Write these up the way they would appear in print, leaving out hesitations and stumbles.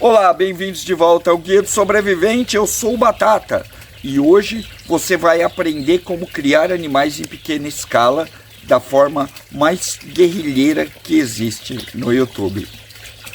Olá, bem-vindos de volta ao Guia do Sobrevivente, eu sou o Batata e hoje você vai aprender como criar animais em pequena escala da forma mais guerrilheira que existe no YouTube.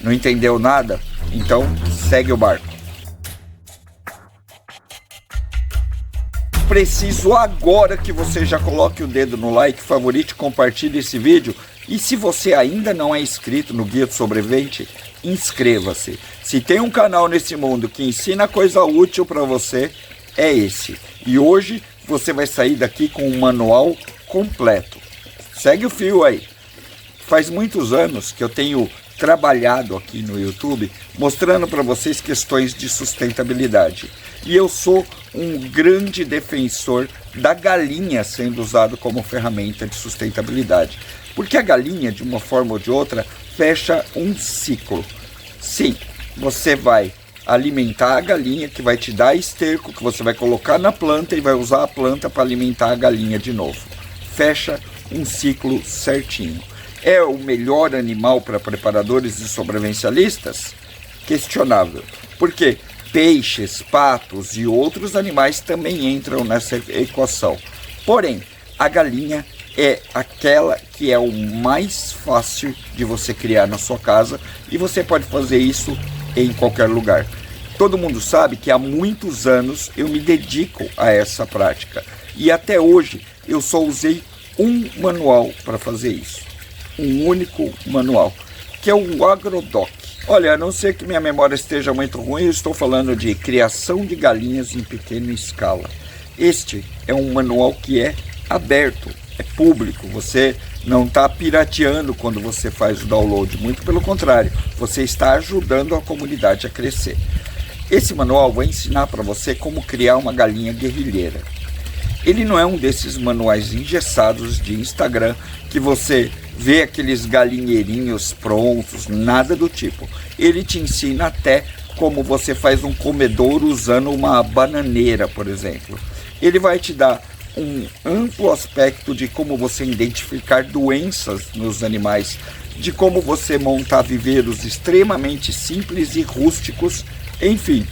Não entendeu nada? Então segue o barco. Preciso agora que você já coloque o dedo no like, favorite, compartilhe esse vídeo. E se você ainda não é inscrito no Guia do Sobrevivente, inscreva-se. Se tem um canal nesse mundo que ensina coisa útil para você, é esse. E hoje você vai sair daqui com um manual completo. Segue o fio aí. Faz muitos anos que eu tenho trabalhado aqui no YouTube, mostrando para vocês questões de sustentabilidade. E eu sou um grande defensor da galinha sendo usado como ferramenta de sustentabilidade. Porque a galinha, de uma forma ou de outra, fecha um ciclo. Sim, você vai alimentar a galinha, que vai te dar esterco, que você vai colocar na planta e vai usar a planta para alimentar a galinha de novo. Fecha um ciclo certinho. É o melhor animal para preparadores e sobrevivencialistas? Questionável. Porque peixes, patos e outros animais também entram nessa equação. Porém, a galinha é aquela que é o mais fácil de você criar na sua casa e você pode fazer isso em qualquer lugar. Todo mundo sabe que há muitos anos eu me dedico a essa prática e até hoje eu só usei um manual para fazer isso. Um único manual, que é o Agrodoc. Olha, a não ser que minha memória esteja muito ruim, eu estou falando de criação de galinhas em pequena escala. Este é um manual que é aberto, é público, você não está pirateando quando você faz o download, muito pelo contrário, você está ajudando a comunidade a crescer. Esse manual vai ensinar para você como criar uma galinha guerrilheira. Ele não é um desses manuais engessados de Instagram que você vê aqueles galinheirinhos prontos, nada do tipo. Ele te ensina até como você faz um comedouro usando uma bananeira, por exemplo. Ele vai te dar um amplo aspecto de como você identificar doenças nos animais, de como você montar viveiros extremamente simples e rústicos, enfim,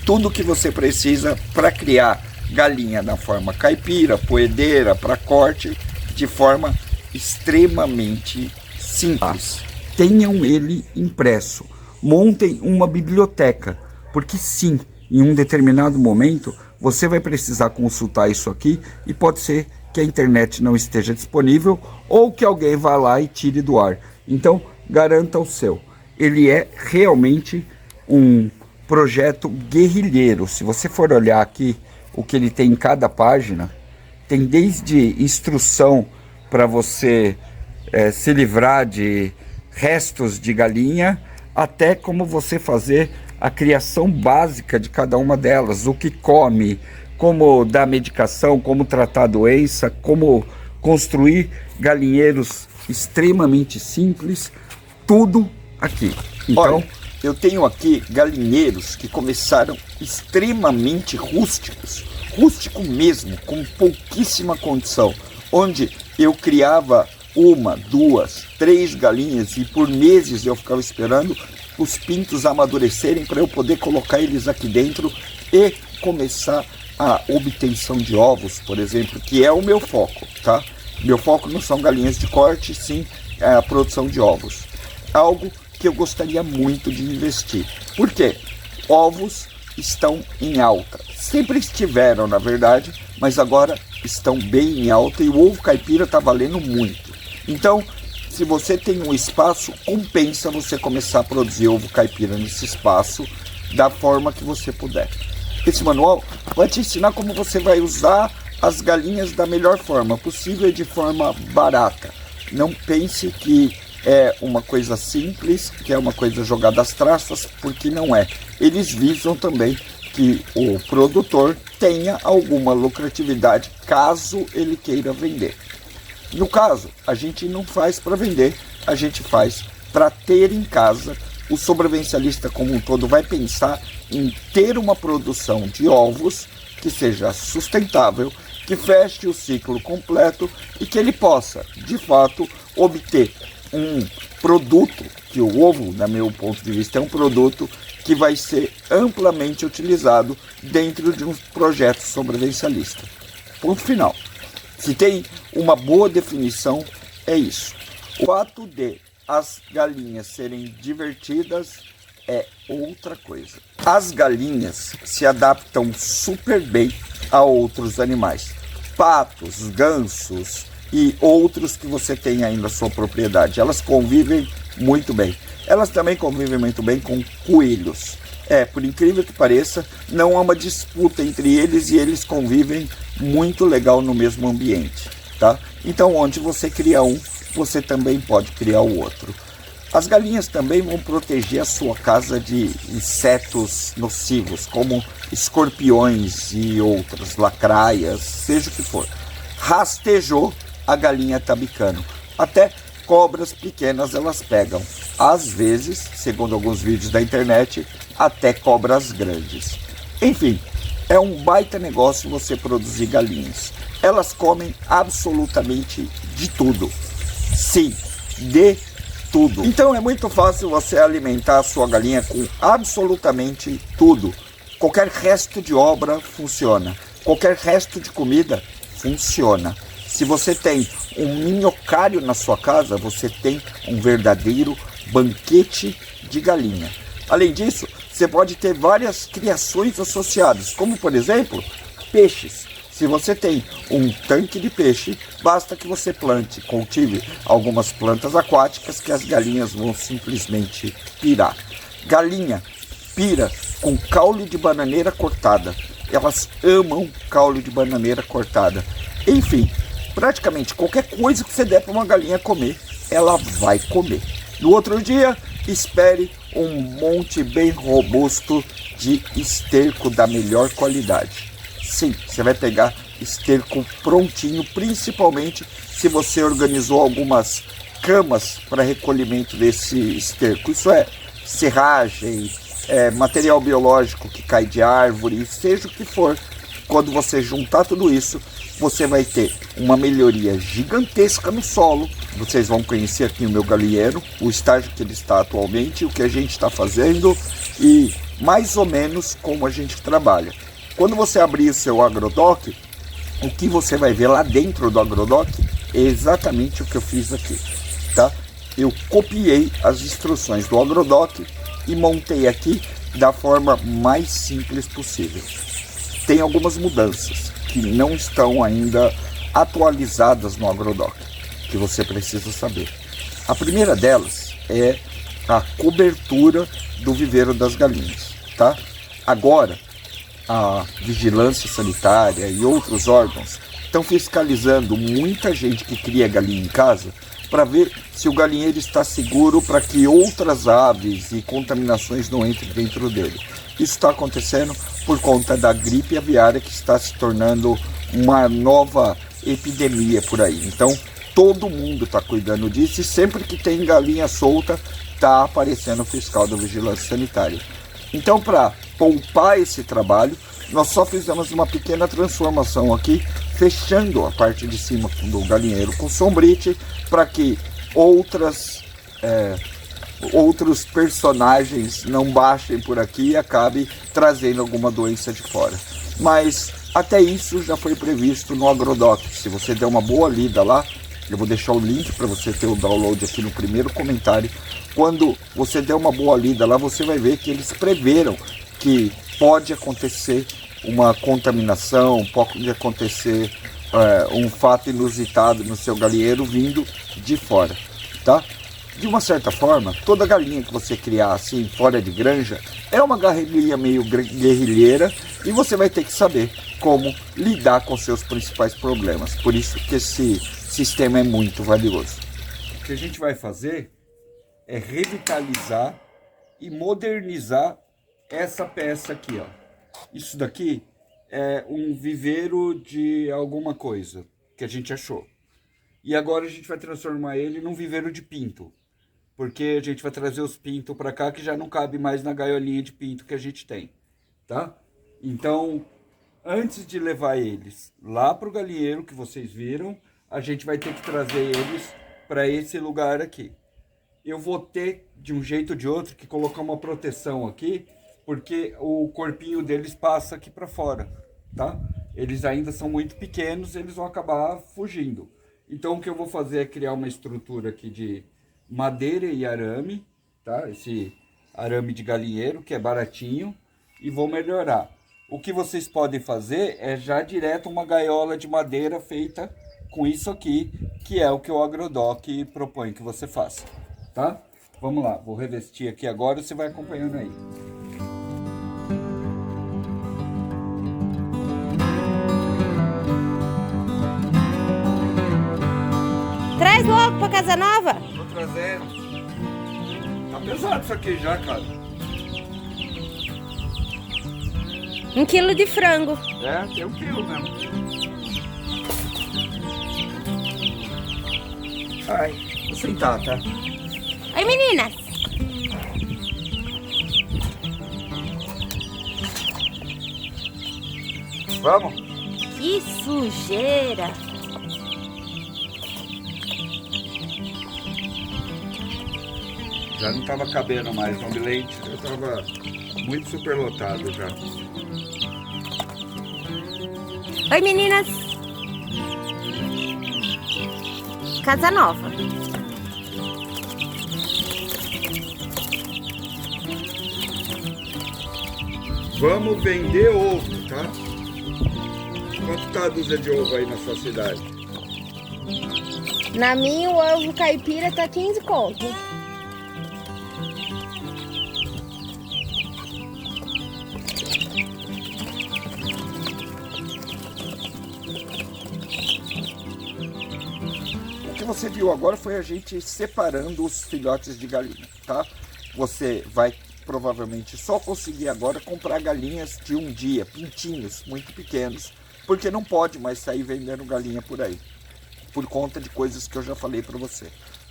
tudo que você precisa para criar galinha na forma caipira, poedeira, para corte, de forma extremamente simples. Tenham ele impresso, montem uma biblioteca, porque sim, em um determinado momento você vai precisar consultar isso aqui e pode ser que a internet não esteja disponível ou que alguém vá lá e tire do ar. Então garanta o seu. Ele é realmente um projeto guerrilheiro. Se você for olhar aqui o que ele tem em cada página, tem desde instrução para você se livrar de restos de galinha, até como você fazer a criação básica de cada uma delas, o que come, como dar medicação, como tratar a doença, como construir galinheiros extremamente simples, tudo aqui. Então, olha, eu tenho aqui galinheiros que começaram extremamente rústicos, rústico mesmo, com pouquíssima condição, onde eu criava 1, 2, 3 galinhas e por meses eu ficava esperando os pintos amadurecerem para eu poder colocar eles aqui dentro e começar a obtenção de ovos, por exemplo, que é o meu foco, tá? Meu foco não são galinhas de corte, sim é a produção de ovos. Algo que eu gostaria muito de investir. Por quê? Ovos estão em alta. Sempre estiveram, na verdade, mas agora estão bem em alta e o ovo caipira está valendo muito. Então, se você tem um espaço, compensa você começar a produzir ovo caipira nesse espaço da forma que você puder. Esse manual vai te ensinar como você vai usar as galinhas da melhor forma possível e de forma barata. Não pense que é uma coisa simples, que é uma coisa jogada às traças, porque não é. Eles visam também que o produtor tenha alguma lucratividade caso ele queira vender. No caso, a gente não faz para vender, a gente faz para ter em casa. O sobrevivencialista como um todo vai pensar em ter uma produção de ovos que seja sustentável, que feche o ciclo completo e que ele possa, de fato, obter um produto, que o ovo, na meu ponto de vista, é um produto que vai ser amplamente utilizado dentro de um projeto sobrevivencialista. Ponto final. Se tem uma boa definição, é isso. O fato de as galinhas serem divertidas é outra coisa. As galinhas se adaptam super bem a outros animais. Patos, gansos e outros que você tem aí na sua propriedade. Elas convivem muito bem. Elas também convivem muito bem com coelhos. Por incrível que pareça, não há uma disputa entre eles e eles convivem muito legal no mesmo ambiente, tá? Então, onde você cria um, você também pode criar o outro. As galinhas também vão proteger a sua casa de insetos nocivos, como escorpiões e outras, lacraias, seja o que for. Rastejou, a galinha tá bicando. Até cobras pequenas elas pegam. Às vezes, segundo alguns vídeos da internet, até cobras grandes. Enfim, é um baita negócio você produzir galinhas. Elas comem absolutamente de tudo. Sim, de tudo. Então é muito fácil você alimentar a sua galinha com absolutamente tudo. Qualquer resto de obra funciona. Qualquer resto de comida funciona. Se você tem um minhocário na sua casa, você tem um verdadeiro banquete de galinha. Além disso, você pode ter várias criações associadas, como por exemplo, peixes. Se você tem um tanque de peixe, basta que você plante, cultive algumas plantas aquáticas que as galinhas vão simplesmente pirar. Galinha pira com caule de bananeira cortada. Elas amam caule de bananeira cortada. Enfim, praticamente qualquer coisa que você der para uma galinha comer, ela vai comer. No outro dia, espere um monte bem robusto de esterco da melhor qualidade. Sim, você vai pegar esterco prontinho, principalmente se você organizou algumas camas para recolhimento desse esterco. Isso é serragem, material biológico que cai de árvore, seja o que for. Quando você juntar tudo isso, você vai ter uma melhoria gigantesca no solo. Vocês vão conhecer aqui o meu galinheiro, o estágio que ele está atualmente, o que a gente está fazendo e mais ou menos como a gente trabalha. Quando você abrir o seu agrodoc, o que você vai ver lá dentro do agrodoc é exatamente o que eu fiz aqui, tá? Eu copiei as instruções do agrodoc e montei aqui da forma mais simples possível. Tem algumas mudanças que não estão ainda atualizadas no agrodoc, que você precisa saber. A primeira delas é a cobertura do viveiro das galinhas, tá? Agora, a vigilância sanitária e outros órgãos estão fiscalizando muita gente que cria galinha em casa para ver se o galinheiro está seguro para que outras aves e contaminações não entrem dentro dele. Isso está acontecendo por conta da gripe aviária que está se tornando uma nova epidemia por aí. Então, todo mundo está cuidando disso e sempre que tem galinha solta, está aparecendo o fiscal da vigilância sanitária. Então, para poupar esse trabalho, nós só fizemos uma pequena transformação aqui, fechando a parte de cima do galinheiro com sombrite, para que outros personagens não baixem por aqui e acabem trazendo alguma doença de fora. Mas até isso já foi previsto no agrodoc. Se você der uma boa lida lá, eu vou deixar o link para você ter o download aqui no primeiro comentário. Quando você der uma boa lida lá, você vai ver que eles preveram que pode acontecer uma contaminação, pode acontecer um fato inusitado no seu galinheiro vindo de fora, tá? De uma certa forma, toda galinha que você criar assim, fora de granja, é uma galinha meio guerrilheira e você vai ter que saber como lidar com seus principais problemas. Por isso que esse sistema é muito valioso. O que a gente vai fazer é revitalizar e modernizar essa peça aqui, ó. Isso daqui é um viveiro de alguma coisa que a gente achou. E agora a gente vai transformar ele num viveiro de pinto. Porque a gente vai trazer os pintos para cá que já não cabe mais na gaiolinha de pinto que a gente tem, tá? Então, antes de levar eles lá para o galinheiro que vocês viram, a gente vai ter que trazer eles para esse lugar aqui. eu vou ter, de um jeito ou de outro, que colocar uma proteção aqui, porque o corpinho deles passa aqui para fora, tá? Eles ainda são muito pequenos, eles vão acabar fugindo. Então o que eu vou fazer é criar uma estrutura aqui de madeira e arame, tá? Esse arame de galinheiro, que é baratinho, e vou melhorar. O que vocês podem fazer é já direto uma gaiola de madeira feita com isso aqui, que é o que o Agrodoc propõe que você faça, tá? Vamos lá, vou revestir aqui agora e você vai acompanhando aí. Traz logo pra casa nova. Tô trazendo. Tá pesado isso aqui já, cara. 1 quilo de frango. É, tem 1 quilo mesmo. Ai, vou sentar, tá? Oi, meninas. Vamos? Que sujeira. Já não tava cabendo mais no ambiente, eu tava muito superlotado já. Oi, meninas. Casa nova. Vamos vender ovo, tá? Quanto tá a dúzia de ovo aí na sua cidade? Na minha, o ovo caipira tá 15 conto. O que você viu agora foi a gente separando os filhotes de galinha, tá? Você vai provavelmente só conseguir agora comprar galinhas de um dia, pintinhos muito pequenos, porque não pode mais sair vendendo galinha por aí, por conta de coisas que eu já falei para você,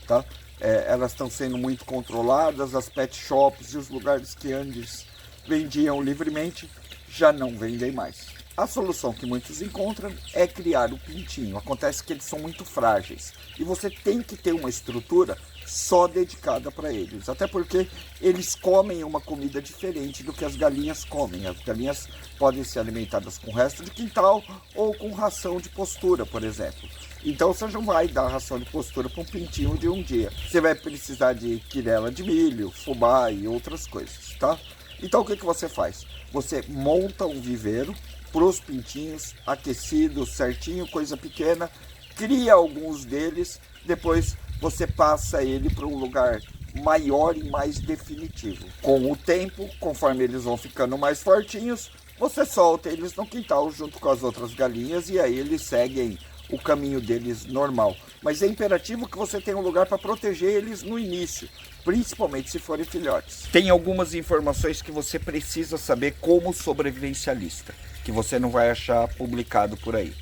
tá? Elas estão sendo muito controladas, as pet shops e os lugares que antes vendiam livremente já não vendem mais. A solução que muitos encontram é criar o pintinho. Acontece que eles são muito frágeis e você tem que ter uma estrutura só dedicada para eles. Até porque eles comem uma comida diferente do que as galinhas comem. As galinhas podem ser alimentadas com resto de quintal ou com ração de postura, por exemplo. Então você não vai dar ração de postura para um pintinho de um dia. Você vai precisar de quirela de milho, fubá e outras coisas, tá? Então o que você faz? Você monta um viveiro para os pintinhos, aquecido, certinho, coisa pequena, cria alguns deles, depois você passa ele para um lugar maior e mais definitivo. Com o tempo, conforme eles vão ficando mais fortinhos, você solta eles no quintal junto com as outras galinhas e aí eles seguem o caminho deles normal. Mas é imperativo que você tenha um lugar para proteger eles no início, principalmente se forem filhotes. Tem algumas informações que você precisa saber como sobrevivencialista, que você não vai achar publicado por aí.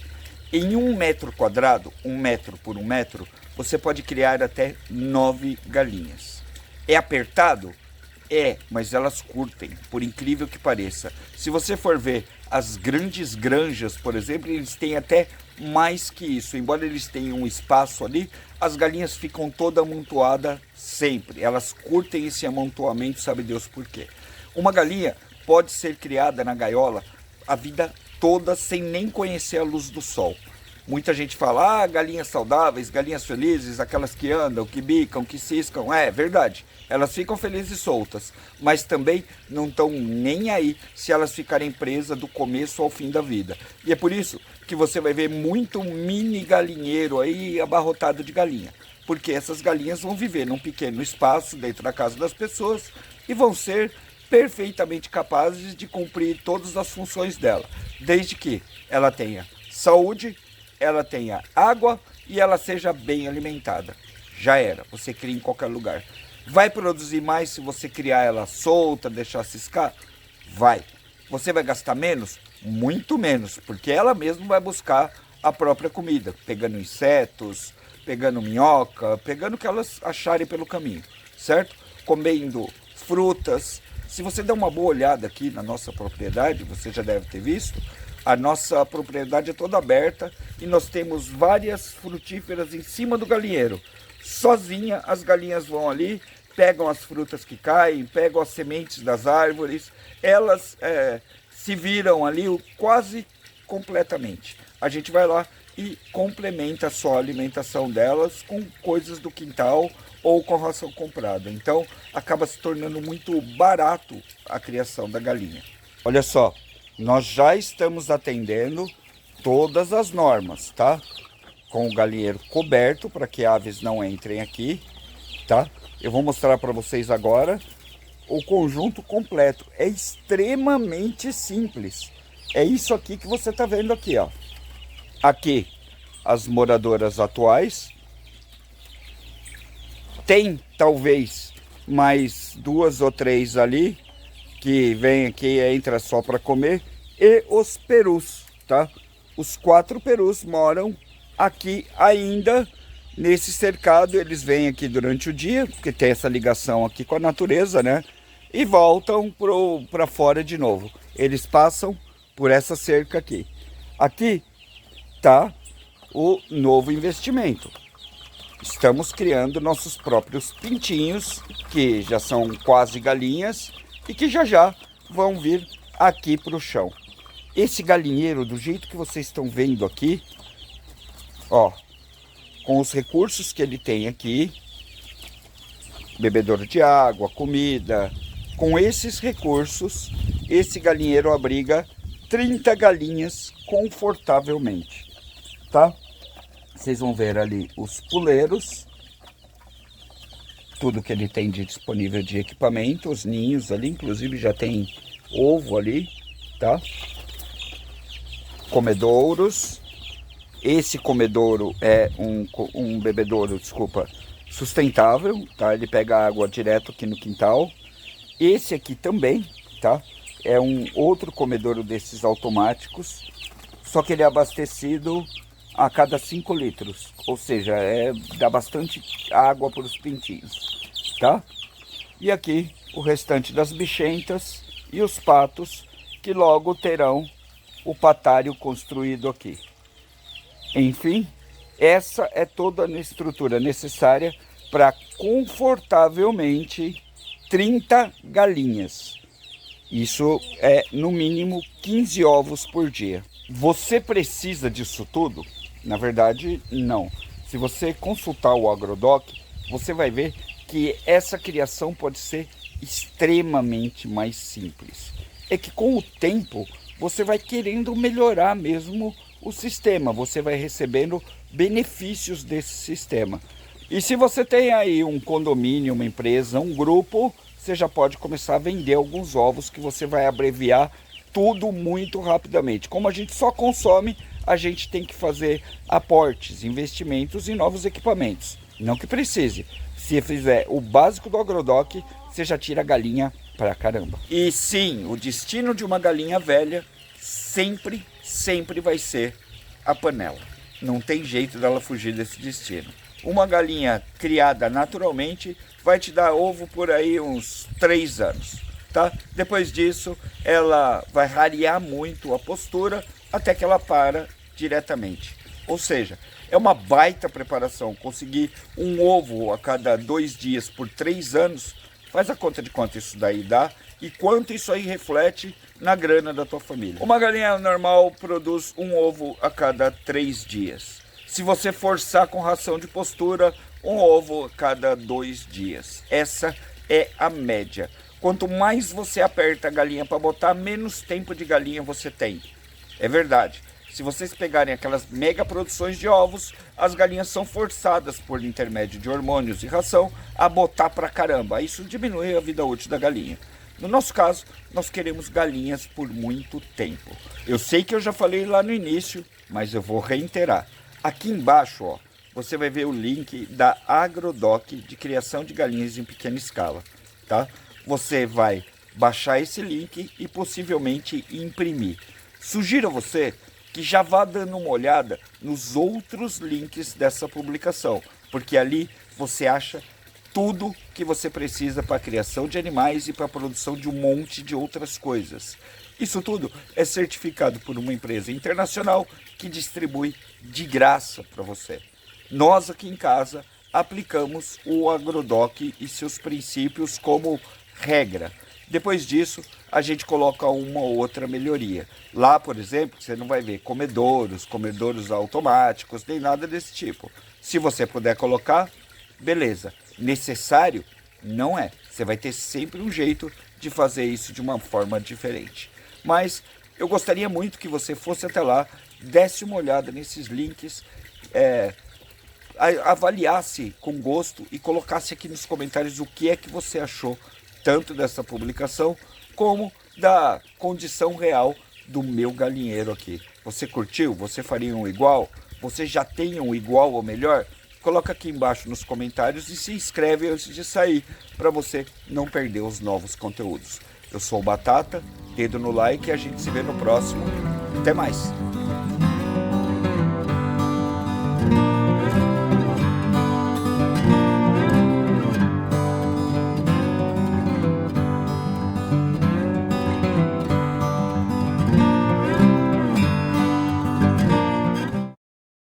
Em 1 metro quadrado, 1 metro por 1 metro, você pode criar até 9 galinhas. É apertado? É, mas elas curtem, por incrível que pareça. Se você for ver as grandes granjas, por exemplo, eles têm até mais que isso. Embora eles tenham um espaço ali, as galinhas ficam toda amontoada sempre. Elas curtem esse amontoamento, sabe Deus por quê. Uma galinha pode ser criada na gaiola a vida toda sem nem conhecer a luz do sol. Muita gente fala, galinhas saudáveis, galinhas felizes, aquelas que andam, que bicam, que ciscam. É verdade, elas ficam felizes e soltas, mas também não estão nem aí se elas ficarem presas do começo ao fim da vida. E é por isso que você vai ver muito mini galinheiro aí abarrotado de galinha, porque essas galinhas vão viver num pequeno espaço dentro da casa das pessoas e vão ser perfeitamente capazes de cumprir todas as funções dela, desde que ela tenha saúde, ela tenha água e ela seja bem alimentada. Já era, você cria em qualquer lugar. Vai produzir mais se você criar ela solta, deixar ciscar? Vai. Você vai gastar menos? Muito menos, porque ela mesma vai buscar a própria comida, pegando insetos, pegando minhoca, pegando o que elas acharem pelo caminho, certo? Comendo frutas. Se você der uma boa olhada aqui na nossa propriedade, você já deve ter visto, a nossa propriedade é toda aberta e nós temos várias frutíferas em cima do galinheiro. sozinha as galinhas vão ali, pegam as frutas que caem, pegam as sementes das árvores, elas se viram ali quase completamente. A gente vai lá e complementa só a alimentação delas com coisas do quintal ou com ração comprada. Então acaba se tornando muito barato a criação da galinha. Olha só, nós já estamos atendendo todas as normas, tá? Com o galinheiro coberto para que aves não entrem aqui, tá? Eu vou mostrar para vocês agora o conjunto completo. É extremamente simples. É isso aqui que você está vendo aqui, ó. Aqui as moradoras atuais. Tem talvez mais 2 ou 3 ali que vem aqui e entra só para comer, e os perus, tá? Os 4 perus moram aqui ainda nesse cercado. Eles vêm aqui durante o dia, porque tem essa ligação aqui com a natureza, né? E voltam para fora de novo. Eles passam por essa cerca aqui. Aqui tá o novo investimento. Estamos criando nossos próprios pintinhos, que já são quase galinhas e que já vão vir aqui para o chão. Esse galinheiro, do jeito que vocês estão vendo aqui, ó, com os recursos que ele tem aqui, bebedouro de água, comida, com esses recursos, esse galinheiro abriga 30 galinhas confortavelmente, tá? Vocês vão ver ali os puleiros, tudo que ele tem de disponível de equipamento, os ninhos ali, inclusive já tem ovo ali, tá? Comedouros. Esse comedouro é um bebedouro, desculpa, sustentável, tá? Ele pega água direto aqui no quintal. Esse aqui também, tá? É um outro comedouro desses automáticos, só que ele é abastecido a cada 5 litros, ou seja, dá bastante água para os pintinhos, tá? E aqui o restante das bichentas e os patos, que logo terão o patário construído aqui. Enfim, essa é toda a estrutura necessária para confortavelmente 30 galinhas. Isso é no mínimo 15 ovos por dia. Você precisa disso tudo? Na verdade, não. Se você consultar o Agrodoc, você vai ver que essa criação pode ser extremamente mais simples. É que com o tempo você vai querendo melhorar mesmo o sistema, você vai recebendo benefícios desse sistema. E se você tem aí um condomínio, uma empresa, um grupo, você já pode começar a vender alguns ovos, que você vai abreviar tudo muito rapidamente. Como a gente só consome, a gente tem que fazer aportes, investimentos em novos equipamentos. Não que precise. Se fizer o básico do Agrodoc, você já tira a galinha pra caramba. E sim, o destino de uma galinha velha sempre vai ser a panela. Não tem jeito dela fugir desse destino. Uma galinha criada naturalmente vai te dar ovo por aí uns 3 anos, tá? Depois disso, ela vai rarear muito a postura até que ela para diretamente. Ou seja, é uma baita preparação. Conseguir um ovo a cada 2 dias por 3 anos, faz a conta de quanto isso daí dá e quanto isso aí reflete na grana da tua família. Uma galinha normal produz um ovo a cada 3 dias. Se você forçar com ração de postura, um ovo a cada 2 dias. Essa é a média. Quanto mais você aperta a galinha para botar, menos tempo de galinha você tem. É verdade. Se vocês pegarem aquelas mega produções de ovos, as galinhas são forçadas, por intermédio de hormônios e ração, a botar pra caramba. Isso diminui a vida útil da galinha. No nosso caso, nós queremos galinhas por muito tempo. Eu sei que eu já falei lá no início, mas eu vou reiterar. Aqui embaixo, ó, você vai ver o link da Agrodoc de criação de galinhas em pequena escala, tá? Você vai baixar esse link e possivelmente imprimir. Sugiro a você que já vá dando uma olhada nos outros links dessa publicação, porque ali você acha tudo que você precisa para a criação de animais e para a produção de um monte de outras coisas. Isso tudo é certificado por uma empresa internacional que distribui de graça para você. Nós aqui em casa aplicamos o Agrodoc e seus princípios como regra. Depois disso, a gente coloca uma ou outra melhoria. Lá, por exemplo, você não vai ver comedouros automáticos, nem nada desse tipo. Se você puder colocar, beleza. Necessário? Não é. Você vai ter sempre um jeito de fazer isso de uma forma diferente. Mas eu gostaria muito que você fosse até lá, desse uma olhada nesses links, avaliasse com gosto e colocasse aqui nos comentários o que é que você achou tanto dessa publicação como da condição real do meu galinheiro aqui. Você curtiu? Você faria um igual? Você já tem um igual ou melhor? Coloca aqui embaixo nos comentários e se inscreve antes de sair para você não perder os novos conteúdos. Eu sou o Batata, dedo no like e a gente se vê no próximo. Até mais!